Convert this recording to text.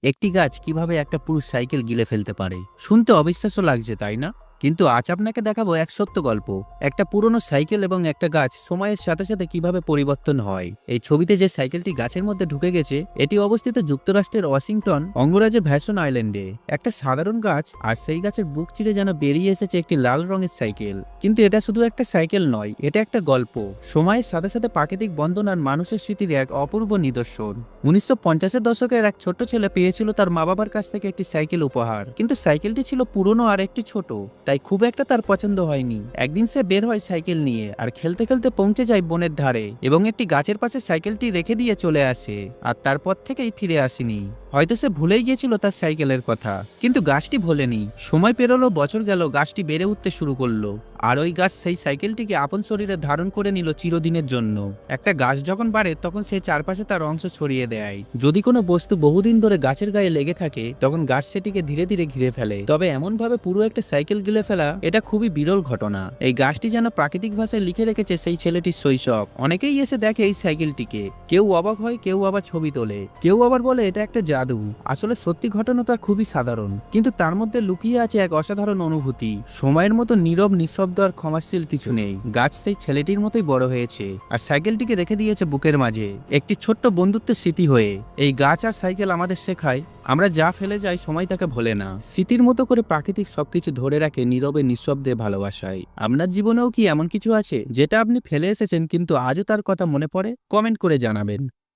একটি গাছ কিভাবে একটা পুরো সাইকেল গিলে ফেলতে পারে শুনতে অবিশ্বাস্য লাগছে তাই না? কিন্তু আজ আপনাকে দেখাবো এক সত্য গল্প। একটা পুরনো সাইকেল এবং একটা গাছ সময়ের সাথে সাথে কিভাবে পরিবর্তন হয়। এই ছবিতে যে সাইকেলটি গাছের মধ্যে ঢুকে গেছে এটি অবস্থিত যুক্তরাষ্ট্রের ওয়াশিংটন অঙ্গরাজ্যের ভ্যাসন আইল্যান্ডে। একটা সাধারণ গাছ, আর সেই গাছের বুক চিরে যেন বেরিয়ে এসেছে একটি লাল রঙের সাইকেল। কিন্তু এটা শুধু একটা সাইকেল নয়, এটা একটা গল্প, সময়ের সাথে সাথে প্রাকৃতিক বন্ধন আর মানুষের স্মৃতির এক অপূর্ব নিদর্শন। 1950-এর দশকের এক ছোট্ট ছেলে পেয়েছিল তার মা বাবার কাছ থেকে একটি সাইকেল উপহার, কিন্তু সাইকেলটি ছিল পুরনো আর একটি ছোট, তাই খুব একটা তার পছন্দ হয়নি। একদিন সে বের হয় সাইকেল নিয়ে, আর খেলতে খেলতে পৌঁছে যায় বনের ধারে এবং একটি গাছের পাশে সাইকেলটি রেখে দিয়ে চলে আসে, আর তারপর থেকেই ফিরে আসেনি। হয়তো সে ভুলেই গিয়েছিল তার সাইকেলের কথা, কিন্তু গাছটি ভোলেনি। সময় পেরোলো, বছর গেল, গাছটি বেড়ে উঠতে শুরু করলো, আর ওই গাছ সেই সাইকেলটিকে আপন শরীরে ধারণ করে নিল চিরদিনের জন্য। একটা গাছ যখন বাড়ে তখন সে চারপাশে তার অংশ ছড়িয়ে দেয়। যদি কোনো বস্তু বহুদিন ধরে গাছের গায়ে লেগে থাকে তখন গাছ সেটিকে ধীরে ধীরে ঘিরে ফেলে। তবে এমন ভাবে পুরো একটা সাইকেল গিলে ফেলা, এটা খুবই বিরল ঘটনা। এই গাছটি যেন প্রাকৃতিক ভাষায় লিখে রেখেছে সেই ছেলেটির শৈশব। অনেকেই এসে দেখে এই সাইকেলটিকে, কেউ অবাক হয়, কেউ আবার ছবি তোলে, কেউ আবার বলে এটা একটা জাদু। আসলে সত্যি ঘটনাটা খুবই সাধারণ, কিন্তু তার মধ্যে লুকিয়ে আছে এক অসাধারণ অনুভূতি। সময়ের মতো নীরব, নিঃশব্দ আর ক্ষমাশীল কিছু নেই। গাছ সেই ছেলেটির মতোই বড় হয়েছে, আর সাইকেলটিকে রেখে দিয়েছে বুকের মাঝে একটি ছোট্ট বন্ধুত্বের স্মৃতি হয়ে। এই গাছ আর সাইকেল আমাদের শেখায়, আমরা যা ফেলে যাই সময় তাকে ভোলে না, স্মৃতির মতো করে প্রাকৃতিক সবকিছু ধরে রাখে নীরবে, নিঃশব্দে, ভালোবাসায়। আপনার জীবনেও কি এমন কিছু আছে যেটা আপনি ফেলে এসেছেন কিন্তু আজও তার কথা মনে পড়ে? কমেন্ট করে জানাবেন।